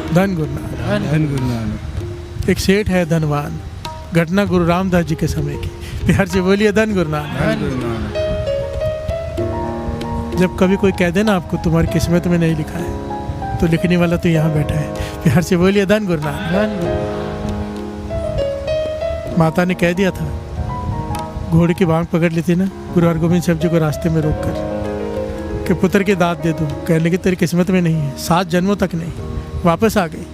धन गुरु नानक। धन गुरु नानक। एक सेठ है धनवान, घटना गुरु रामदास जी के समय की। प्यार से बोलिए धन गुरु नानक। धन गुरु नानक। जब कभी कोई कह दे ना आपको तुम्हारी किस्मत में नहीं लिखा है, तो लिखने वाला तो यहाँ बैठा है। प्यार से बोलिए धन गुरु नानक। माता ने कह दिया था, घोड़े की बांग पकड़ ली थी ना गुरु हरगोबिंद साहब जी को रास्ते में रोककर कि पुत्र की दात दे दो। कहने लगी तेरी किस्मत में नहीं है, 7 जन्मों तक नहीं। वापस आ गई,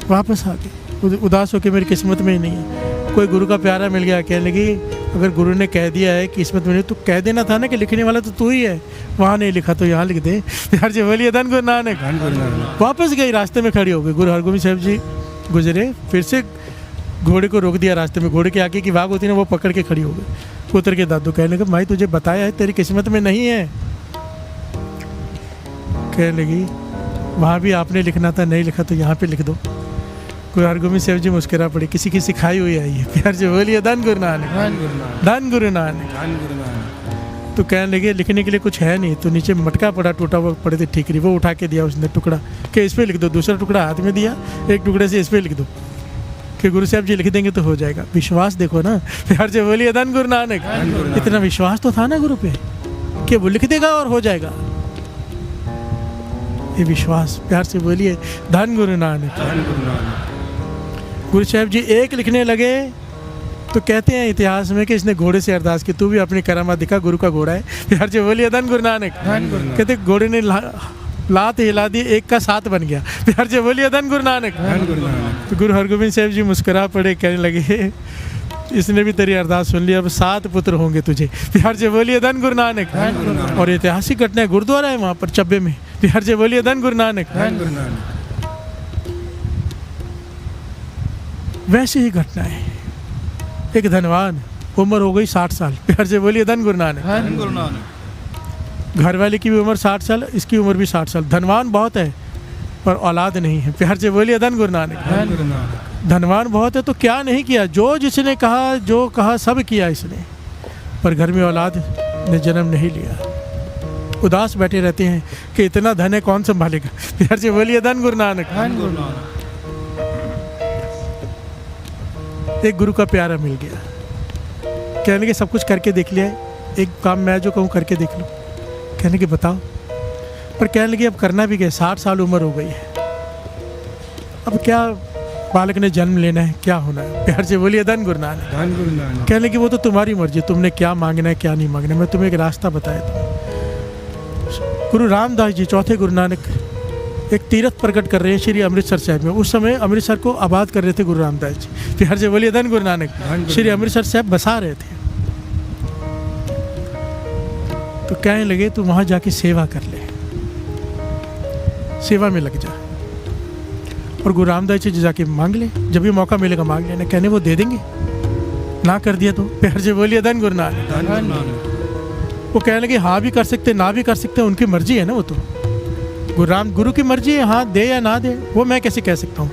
वापस आ गई, उदास होकर मेरी किस्मत में ही नहीं है। कोई गुरु का प्यारा मिल गया, कहने लगी अगर गुरु ने कह दिया है किस्मत में नहीं, तो कह देना था ना कि लिखने वाला तो तू ही है, वहाँ नहीं लिखा तो यहाँ लिख दे। प्यार से बोलिए धन गुरु नानक। धन गुरु नानक। वापस गई, रास्ते में खड़ी हो गई। गुरु हरगोबिंद साहब जी गुजरे, फिर से घोड़े को रोक दिया रास्ते में। घोड़े के आगे की भाग होती है ना, वो पकड़ के खड़ी हो गई। पुत्र के दादू कहने लगे भाई तुझे बताया है तेरी किस्मत में नहीं है। कहने लगी वहाँ भी आपने लिखना था, नहीं लिखा तो यहाँ पे लिख दो। गुरु हरगोबिंद साहब जी मुस्कुरा पड़ी, किसी की सिखाई हुई आई है। प्यार से बोलिए धन गुरु नानक। धन गुरु नानक। धन गुरु नानक। धन गुरु नानक। तो कहने लगे लिखने के लिए कुछ है नहीं, तो नीचे मटका पड़ा टूटा हुआ पड़े थे ठीकरी, वो उठा के दिया उसने टुकड़ा कि इस पे लिख दो। दूसरा टुकड़ा हाथ में दिया, एक टुकड़े से इस पे लिख दो कि गुरु साहब जी लिख देंगे तो हो जाएगा। विश्वास देखो ना। प्यार से बोलिए धन गुरु नानक। इतना विश्वास तो था ना गुरु पे कि वो लिख देगा और हो जाएगा। ये विश्वास। प्यार से बोलिए धन गुरु नानक। धन गुरु नानक। गुरु साहब जी एक लिखने लगे तो कहते हैं इतिहास में कि इसने घोड़े से अरदास की, तू भी अपनी करामात दिखा, गुरु का घोड़ा है। प्यार से बोलिए धन गुरु नानक। धन गुरु नानक। कहते घोड़े ने लात हिला दी, 1 का 7 बन गया। प्यार से बोलिए धन गुरु नानक। धन गुरु नानक। तो गुरु हरगोबिंद साहब जी मुस्कुरा पड़े, कहने लगे इसने भी तेरी अरदास सुन ली, अब 7 पुत्र होंगे तुझे। प्यार से बोलिए धन गुरु नानक। और ऐतिहासिक घटना है, गुरुद्वारा है वहाँ पर चब्बे में। प्यार से बोलिए धन गुरु नानक। धन गुरु नानक। वैसे ही घटना है। एक धनवान, उम्र हो गई 60 साल। प्यार से बोलिए धन गुरु नानक। धन गुरु नानक। घर वाले की भी उम्र 60 साल, इसकी उम्र भी 60 साल। धनवान बहुत है पर औलाद नहीं है। प्यार से बोलिए धन गुरु नानक। धन गुरु नानक। धनवान बहुत है तो क्या नहीं किया, जो जिसने कहा जो कहा सब किया इसने, पर घर में औलाद ने जन्म नहीं लिया। उदास बैठे रहते हैं कि इतना धन है कौन संभालेगा। प्यार से बोलिए धन गुरु नानक। धन गुरु नानक। एक गुरु का प्यारा मिल गया, कहने के सब कुछ करके देख लिया है, एक काम मैं जो कहूँ करके देख लो। कहने के बताओ, पर कहने लगे अब करना भी क्या, 60 साल उम्र हो गई है, अब क्या बालक ने जन्म लेना है, क्या होना है। प्यार से बोलिए धन गुरु नानक। धन गुरु नानक। कहने लगे वो तो तुम्हारी मर्जी, तुमने क्या मांगना है क्या नहीं मांगना है, मैं तुम्हें एक रास्ता बताया था। गुरु रामदास जी चौथे गुरु नानक एक तीर्थ प्रकट कर रहे हैं श्री अमृतसर साहब में। उस समय अमृतसर को आबाद कर रहे थे गुरु रामदास जी। प्यार से बोलिए धन गुरु नानक। श्री अमृतसर साहब बसा रहे थे, तो कहने लगे तू वहां जाके सेवा कर ले, सेवा में लग जा, और गुरु रामदास जी जाके मांग ले, जब भी मौका मिलेगा मांग लेना। कहने वो दे देंगे, ना कर दिया तो। प्यार से बोलिए धन गुरु नानक। धन गुरु नानक। वो कहने लगे हाँ भी कर सकते ना भी कर सकते, उनकी मर्जी है ना, वो तो गुरु की मर्जी है, हाँ दे या ना दे, वो मैं कैसे कह सकता हूँ।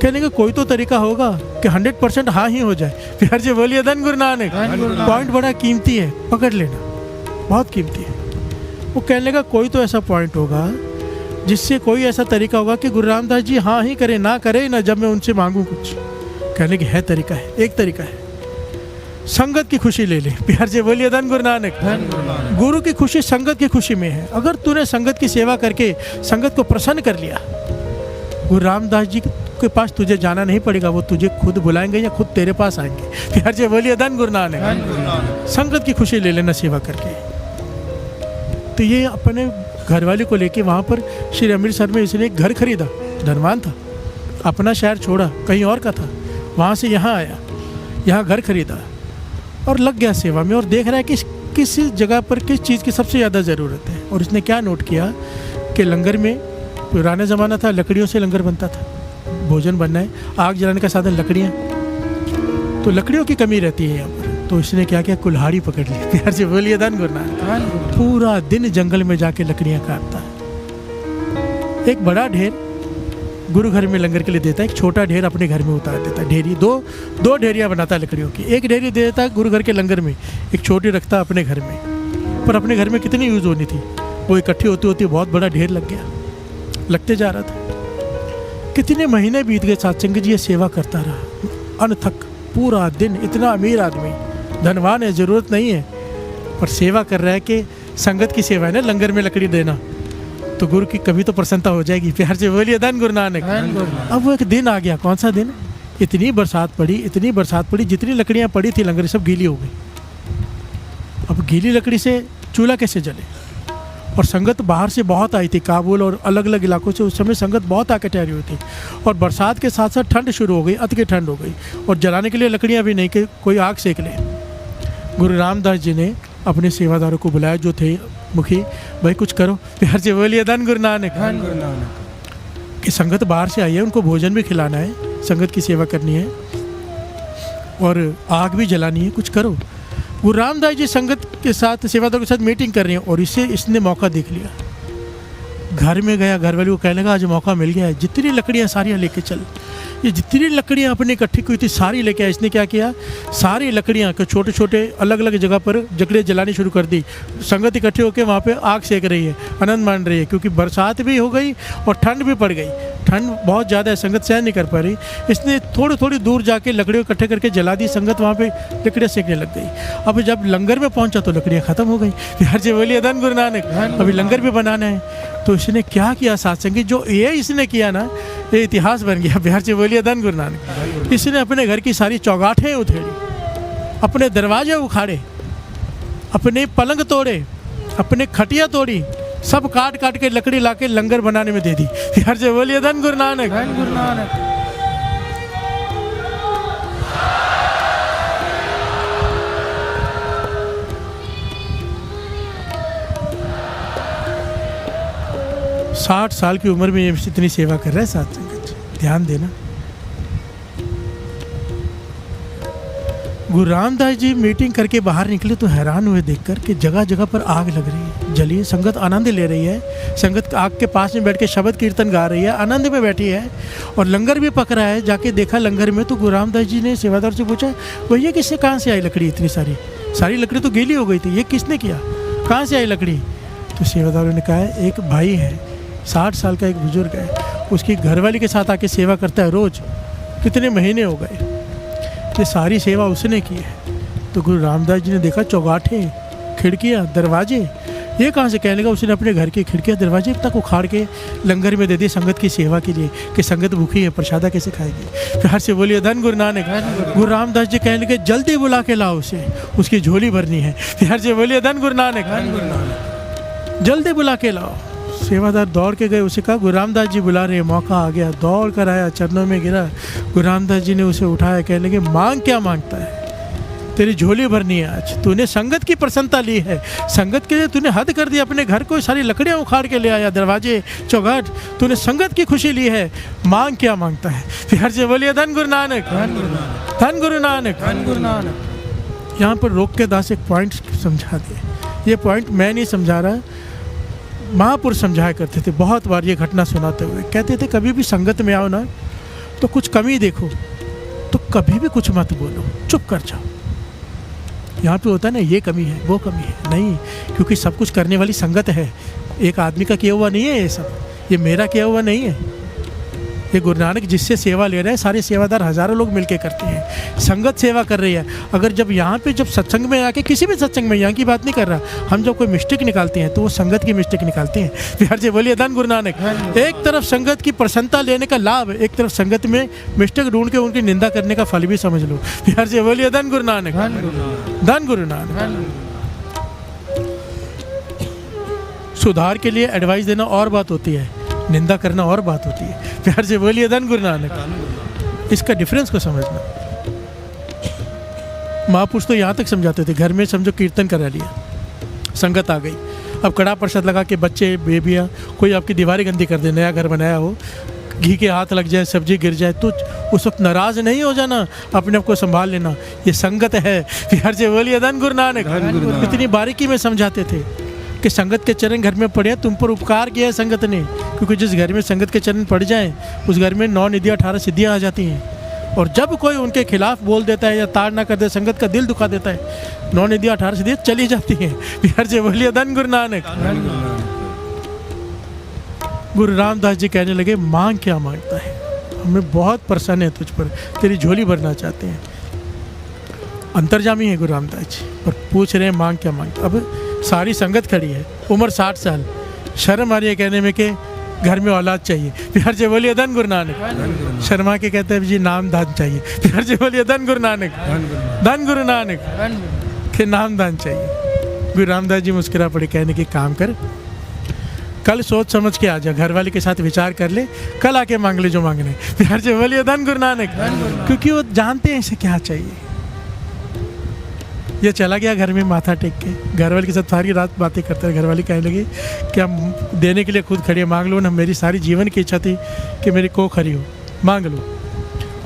कहने का कोई तो तरीका होगा कि 100% हाँ ही हो जाए। प्यार से बोलिए धन गुरु नानक। पॉइंट बड़ा कीमती है, पकड़ लेना, बहुत कीमती है। वो कहने लगा कोई तो ऐसा पॉइंट होगा जिससे कोई ऐसा तरीका होगा कि गुरु रामदास जी हाँ ही करे, ना करे ना, जब मैं उनसे मांगूँ कुछ। कहने की है तरीका है, एक तरीका है, संगत की खुशी ले ले। प्यार से बोलिए धन गुरु नानक। गुरु की खुशी संगत की खुशी में है। अगर तूने संगत की सेवा करके संगत को प्रसन्न कर लिया, गुरु रामदास जी के पास तुझे जाना नहीं पड़ेगा, वो तुझे खुद बुलाएंगे या खुद तेरे पास आएंगे। प्यार से बोलिए धन गुरु नानक। संगत की खुशी ले लेना सेवा करके। तो ये अपने घरवाले को लेके वहाँ पर श्री अमृतसर में इसने एक घर खरीदा, धनवान था, अपना शहर छोड़ा, कहीं और का था, वहाँ से यहाँ आया, यहाँ घर खरीदा और लग गया सेवा में, और देख रहा है कि किस जगह पर किस चीज़ की सबसे ज़्यादा ज़रूरत है। और इसने क्या नोट किया कि लंगर में, पुराना ज़माना था, लकड़ियों से लंगर बनता था, भोजन बनना है, आग जलाने का साधन लकड़ियाँ, तो लकड़ियों की कमी रहती है यहाँ पर। तो इसने क्या किया, कुल्हाड़ी पकड़ ली। प्यार से बोलिए धन गुरु नानक। पूरा दिन जंगल में जाके लकड़ियाँ काटता है। एक बड़ा ढेर गुरु घर में लंगर के लिए देता है, एक छोटा ढेर अपने घर में उतार देता है। ढेरी दो ढेरियाँ बनाता है लकड़ियों की, एक ढेरी दे देता है गुरु घर के लंगर में, एक छोटी रखता अपने घर में। पर अपने घर में कितनी यूज़ होनी थी, वो इकट्ठी होती होती बहुत बड़ा ढेर लग गया, लगते जा रहा था। कितने महीने बीत गए सत्संग जी, ये सेवा करता रहा अनथक पूरा दिन। इतना अमीर आदमी, धनवान है, ज़रूरत नहीं है, पर सेवा कर रहा है कि संगत की सेवा है ना, लंगर में लकड़ी देना, तो गुरु की कभी तो प्रसन्नता हो जाएगी। प्यार से बोलिए धन गुरु नानक। अब वो एक दिन आ गया, कौन सा दिन? इतनी बरसात पड़ी, जितनी लकड़ियाँ पड़ी थी लंगर सब गीली हो गई। अब गीली लकड़ी से चूल्हा कैसे जले? और संगत बाहर से बहुत आई थी, काबुल और अलग अलग इलाकों से उस समय संगत बहुत आके ठहरी हुई थी। और बरसात के साथ साथ ठंड शुरू हो गई, अति की ठंड हो गई, और जलाने के लिए लकड़ियाँ भी नहीं कि कोई आग सेक ले। गुरु रामदास जी ने अपने सेवादारों को बुलाया जो थे मुखी, भाई कुछ करो। प्यार से बोलिए धन गुरु नानक। कि संगत बाहर से आई है, उनको भोजन भी खिलाना है, संगत की सेवा करनी है और आग भी जलानी है, कुछ करो। गुरु रामदास जी संगत के साथ, सेवादारों के साथ मीटिंग कर रही हैं और इसने मौका देख लिया। घर में गया, घर वाले को कहने लगा आज मौका मिल गया है, जितनी लकड़ियाँ सारियाँ लेके चल। ये जितनी लकड़ियाँ अपने इकट्ठी हुई थी सारी लेके आया। इसने क्या किया, सारी लकड़ियाँ को छोटे छोटे अलग अलग जगह पर लकड़ियाँ जलानी शुरू कर दी। संगत इकट्ठी होकर वहाँ पे आग सेक रही है, आनंद मान रही है, क्योंकि बरसात भी हो गई और ठंड भी पड़ गई। ठंड बहुत ज़्यादा है, संगत सहन नहीं कर पा रही। इसने थोड़ी थोड़ी दूर जाके लकड़ियों इकट्ठे करके जला दी। संगत वहाँ पे लकड़ियाँ सेकने लग गई। अब जब लंगर में पहुँचा तो लकड़ियाँ ख़त्म हो गई। प्यार से बोलिए धन गुरु नानक। अभी लंगर भी बनाना है, तो इसने क्या किया सत्संगी, जो ये इसने किया ना, ये इतिहास बन गया। प्यार से बोलिए धन गुरु नानक। इसने अपने घर की सारी चौगाठें उधेड़ी, अपने दरवाजे उखाड़े, अपने पलंग तोड़े, अपने खटिया तोड़ी, सब काट काट के लकड़ी लाके लंगर बनाने में दे दी। प्यार से बोलिए धन गुरु नानक। धन गुरु नानक। साठ साल की उम्र में ये इतनी सेवा कर रहा है सत्संग, ध्यान देना। गुरु रामदास जी मीटिंग करके बाहर निकले तो हैरान हुए देखकर कि जगह जगह पर आग लग रही है, जली। संगत आनंद ले रही है, संगत आग के पास में बैठ के शब्द कीर्तन गा रही है, आनंद में बैठी है, और लंगर भी पक रहा है। जाके देखा लंगर में तो गुरु रामदास जी ने सेवादार से पूछा, भैया किससे, कहाँ से आई लकड़ी इतनी सारी? सारी लकड़ी तो गीली हो गई थी, ये किसने किया, कहाँ से आई लकड़ी? तो सेवादारों ने कहा एक भाई है, 60 साल का एक बुजुर्ग है, उसकी घरवाली के साथ आके सेवा करता है रोज़, कितने महीने हो गए, ये सारी सेवा उसने की है। तो गुरु रामदास जी ने देखा चौगाठे, खिड़कियाँ, दरवाजे, ये कहाँ से? कहने लगा उसने अपने घर की खिड़कियाँ दरवाजे तक उखाड़ के लंगर में दे दी संगत की सेवा के लिए, कि संगत भूखी है, प्रसादा कैसे खाएगी। प्यार से बोलिए धन गुरु नानक। गुरु रामदास जी कहने लगे जल्दी बुला के लाओ उसे, उसकी झोली भरनी है। प्यार से बोलिए धन गुरु नानक। जल्दी बुला के लाओ। सेवादार दौड़ के गए, उसे कहा गुरु रामदास जी बुला रहे, मौका आ गया। दौड़ कर आया, चरणों में गिरा। गुरु रामदास जी ने उसे उठाया, कहने लगे मांग क्या मांगता है, तेरी झोली भरनी है आज, तूने संगत की प्रसन्नता ली है, संगत के लिए तूने हद कर दी, अपने घर को सारी लकड़ियाँ उखाड़ के ले आया, दरवाजे चौगाठ, तूने संगत की खुशी ली है, मांग क्या मांगता है। प्यार से बोलिए धन गुरु नानक। धन गुरु नानक। धन गुरु नानक। यहाँ पर रोक के दास एक पॉइंट समझा दे, ये पॉइंट मैं नहीं समझा रहा, महापुरुष समझाया करते थे बहुत बार ये घटना सुनाते हुए। कहते थे कभी भी संगत में आओ ना तो कुछ कमी देखो तो कभी भी कुछ मत बोलो, चुप कर जाओ। यहाँ पे होता है ना ये कमी है वो कमी है, नहीं, क्योंकि सब कुछ करने वाली संगत है, एक आदमी का किया हुआ नहीं है ये सब, ये मेरा किया हुआ नहीं है। ये गुरु नानक जिससे सेवा ले रहे हैं सारे सेवादार हज़ारों लोग मिलके करते हैं, संगत सेवा कर रही है। अगर जब यहाँ पे जब सत्संग में आके, किसी भी सत्संग में, यहाँ की बात नहीं कर रहा, हम जब कोई मिस्टेक निकालते हैं तो वो संगत की मिस्टेक निकालते हैं। प्यार से बोलिए धन गुरु नानक। एक तरफ संगत की प्रसन्नता लेने का लाभ, एक तरफ संगत में मिस्टेक ढूंढ के उनकी निंदा करने का फल भी समझ लो। प्यार से बोलिए धन गुरु नानक। धन गुरु नानक। सुधार के लिए एडवाइस देना और बात होती है, निंदा करना और बात होती है। प्यार से बोलिए धन गुरु नानक। इसका डिफरेंस को समझना। महापुरुष तो यहाँ तक समझाते थे, घर में समझो कीर्तन करा लिया, संगत आ गई, अब कड़ा प्रसाद लगा के बच्चे बेबियाँ कोई आपकी दीवारें गंदी कर दे, नया घर बनाया हो, घी के हाथ लग जाए, सब्जी गिर जाए, तो उस वक्त नाराज़ नहीं हो जाना, अपने आप को संभाल लेना, ये संगत है। प्यार से बोलिए धन गुरु नानक। इतनी बारीकी में समझाते थे कि संगत के चरण घर में पड़े, तुम पर उपकार किया है संगत ने, क्योंकि जिस घर में संगत के चरण पड़ जाएं उस घर में 9 निधियाँ 18 सिद्धियाँ आ जाती हैं। और जब कोई उनके खिलाफ बोल देता है या ताड़ ना कर दे, संगत का दिल दुखा देता है, 9 निधियाँ 18 सिद्धियाँ चली जाती हैं। प्यार से बोलिए धन गुरु नानक। गुरु रामदास जी कहने लगे मांग क्या मांगता है, हमें बहुत प्रसन्न है तुझ पर, तेरी झोली भरना चाहते हैं। अंतर्जामी है गुरु रामदास जी, पर पूछ रहे हैं मांग क्या मांग। अब सारी संगत खड़ी है, उम्र 60 साल, शर्म आ रही है कहने में कि घर में औलाद चाहिए। फिर जी बोलिए धन गुरु नानक। शर्मा के कहते हैं जी नाम दान चाहिए। फिर जी बोलिए धन गुरु नानक, धन गुरु नानक, फिर नाम दान चाहिए। गुरु रामदास जी मुस्कुरा पड़े, कहने की काम कर, कल सोच समझ के आ जा, घर वाले के साथ विचार कर ले, कल आके मांग ले जो मांगने। फिर जी बोलिए धन गुरु नानक, क्योंकि वो जानते हैं इसे क्या चाहिए। ये चला गया घर में माथा टेक के, घर वाले के साथ सारी रात बातें करते रहे। घर वाले कहने लगे कि हम देने के लिए खुद खड़ी है, मांग लो ना, मेरी सारी जीवन की इच्छा थी कि मेरी को खरी हो, मांग लो।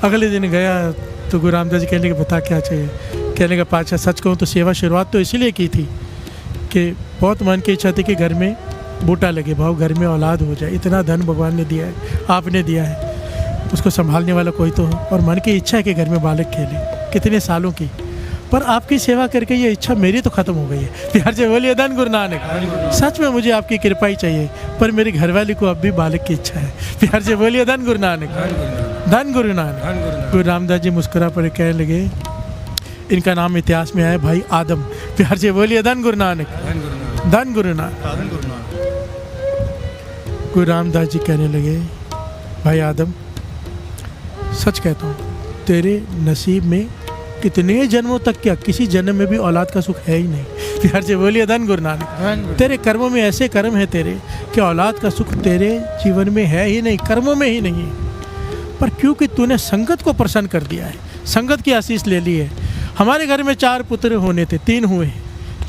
अगले दिन गया तो गुरु रामदास जी कहने के बता क्या चाहिए। कहने का पाछा सच कहूँ तो सेवा शुरुआत तो इसीलिए की थी कि बहुत मन की इच्छा थी कि घर में बूटा लगे, भाव घर में औलाद हो जाए। इतना धन भगवान ने दिया है, आपने दिया है, उसको संभालने वाला कोई तो हो, और मन की इच्छा है कि घर में बालक खेले, कितने सालों की। पर आपकी सेवा करके ये इच्छा मेरी तो ख़त्म हो गई है। प्यार से बोलिए धन गुरु नानक। सच में मुझे आपकी कृपा ही चाहिए, पर मेरी घरवाली को अब भी बालक की इच्छा है। प्यार से बोलिए धन गुरु नानक, धन गुरु नानक। गुरु रामदास जी मुस्कुरा पड़े, कहने लगे इनका नाम इतिहास में आया भाई आदम। प्यार से बोलिए धन गुरु नानक, धन गुरु नानक। गुरु रामदास जी कहने लगे भाई आदम, सच कहता हूँ तेरे नसीब में कितने जन्मों तक क्या किसी जन्म में भी औलाद का सुख है ही नहीं। प्यार से बोलिए धन गुरु नानक। तेरे कर्मों में ऐसे कर्म है तेरे कि औलाद का सुख तेरे जीवन में है ही नहीं, कर्मों में ही नहीं। पर क्योंकि तूने संगत को प्रसन्न कर दिया है, संगत की आशीष ले ली है। हमारे घर में 4 पुत्र होने थे, 3 हुए,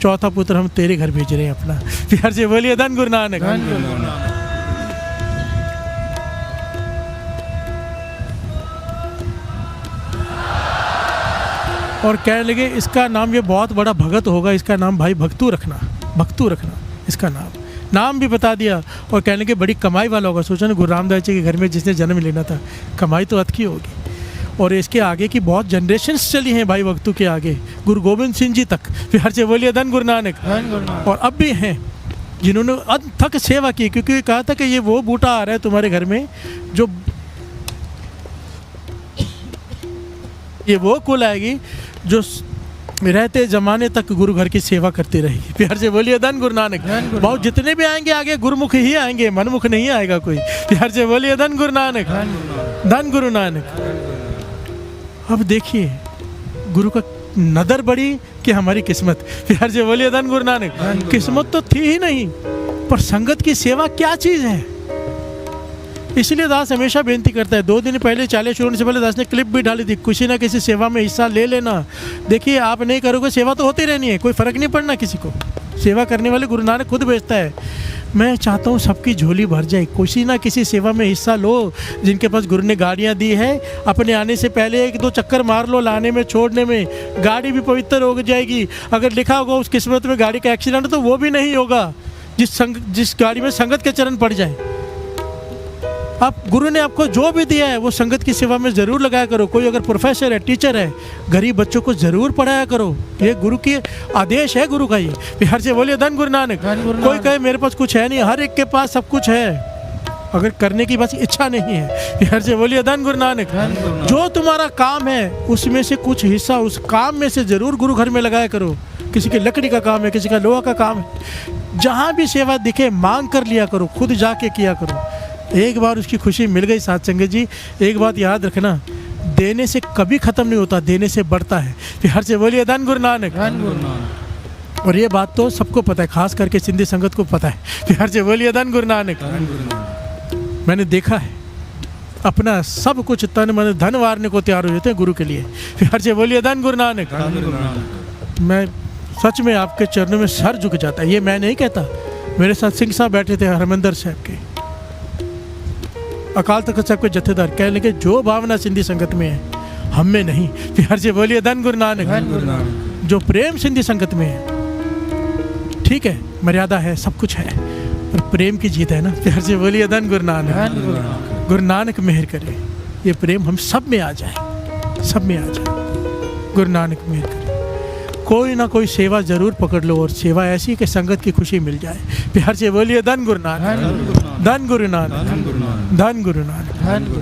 चौथा पुत्र हम तेरे घर भेज रहे हैं अपना। प्यार से बोलिए धन गुरु नानक। और कहने लगे इसका नाम, ये बहुत बड़ा भगत होगा, इसका नाम भाई भक्तू रखना, भक्तू रखना इसका नाम भी बता दिया। और कहने लगे बड़ी कमाई वाला होगा। सोचा ना गुरु रामदास जी के घर में जिसने जन्म लेना था, कमाई तो अच्छी होगी। और इसके आगे की बहुत जनरेशन्स चली हैं भाई भक्तू के आगे, गुरु गोविंद सिंह जी तक। प्यार से बोलिए धन गुरु नानक। और अब भी हैं जिन्होंने अथक सेवा की, क्योंकि कहा था कि ये वो बूटा आ रहा है तुम्हारे घर में जो, ये वो कुल आएगी जो रहते ज़माने तक गुरु घर की सेवा करती रहेगी। प्यार से बोलिए धन गुरु नानक। बहुत जितने भी आएंगे आगे गुरुमुख ही आएंगे, मनमुख नहीं आएगा कोई। प्यार से बोलिए धन गुरु नानक, धन गुरु नानक। अब देखिए गुरु का नदर बड़ी कि हमारी किस्मत। प्यार से बोलिए धन गुरु नानक। किस्मत तो थी ही नहीं, पर संगत की सेवा क्या चीज़ है। इसलिए दास हमेशा बेनती करता है। 2 दिन पहले चालीसा शुरू होने से पहले दास ने क्लिप भी डाली थी, किसी ना किसी सेवा में हिस्सा ले लेना। देखिए आप नहीं करोगे सेवा तो होती रहनी है, कोई फ़र्क नहीं पड़ना किसी को। सेवा करने वाले गुरु नानक खुद भेजता है। मैं चाहता हूँ सबकी झोली भर जाए, किसी ना किसी सेवा में हिस्सा लो। जिनके पास गुरु ने गाड़ियाँ दी है, अपने आने से पहले 1-2 चक्कर मार लो, लाने में छोड़ने में, गाड़ी भी पवित्र हो जाएगी। अगर लिखा होगा उस किस्मत में गाड़ी का एक्सीडेंट तो वो भी नहीं होगा जिस गाड़ी में संगत के चरण पड़ जाए। आप गुरु ने आपको जो भी दिया है वो संगत की सेवा में ज़रूर लगाया करो। कोई अगर प्रोफेसर है, टीचर है, गरीब बच्चों को ज़रूर पढ़ाया करो। ये गुरु की आदेश है, गुरु का ये। प्यार से बोलिए धन गुरु नानक। कोई कहे मेरे पास कुछ है नहीं, हर एक के पास सब कुछ है, अगर करने की बस इच्छा नहीं है। प्यार से बोलिए धन गुरु नानक। जो तुम्हारा काम है उसमें से कुछ हिस्सा उस काम में से ज़रूर गुरु घर में लगाया करो। किसी की लकड़ी का काम है, किसी का लोहा का काम है, जहाँ भी सेवा दिखे मांग कर लिया करो, खुद जाके किया करो। एक बार उसकी खुशी मिल गई साथ संगत जी, एक बात याद रखना, देने से कभी ख़त्म नहीं होता, देने से बढ़ता है। प्यार से बोलिए धन गुरु नानक। और ये बात तो सबको पता है, खास करके सिंधी संगत को पता है। प्यार से बोलिए धन गुरु नानक। मैंने देखा है, अपना सब कुछ तन मन धन वारने को तैयार हो जाते हैं गुरु के लिए। प्यार से बोलिए धन गुरु नानक। मैं सच में आपके चरणों में सर झुक जाता है। ये मैं नहीं कहता, मेरे साथ सिंह साहब बैठे थे हरमंदर साहब के, अकाल तख्त साहब के जत्थेदार, कहने लगे जो भावना सिंधी संगत में है हम में नहीं। प्यार से बोलिए धन गुरु नानक। जो प्रेम सिंधी संगत में है, ठीक है मर्यादा है, सब कुछ है, पर प्रेम की जीत है ना। प्यार से बोलिए धन गुरु नानक। गुरु नानक मेहर करे, ये प्रेम हम सब में आ जाए, सब में आ जाए। गुरु नानक मेहर करे। कोई ना कोई सेवा ज़रूर पकड़ लो, और सेवा ऐसी कि संगत की खुशी मिल जाए। प्यार से बोलिए धन गुरु नानक, धन गुरु नानक, धन गुरु नानक।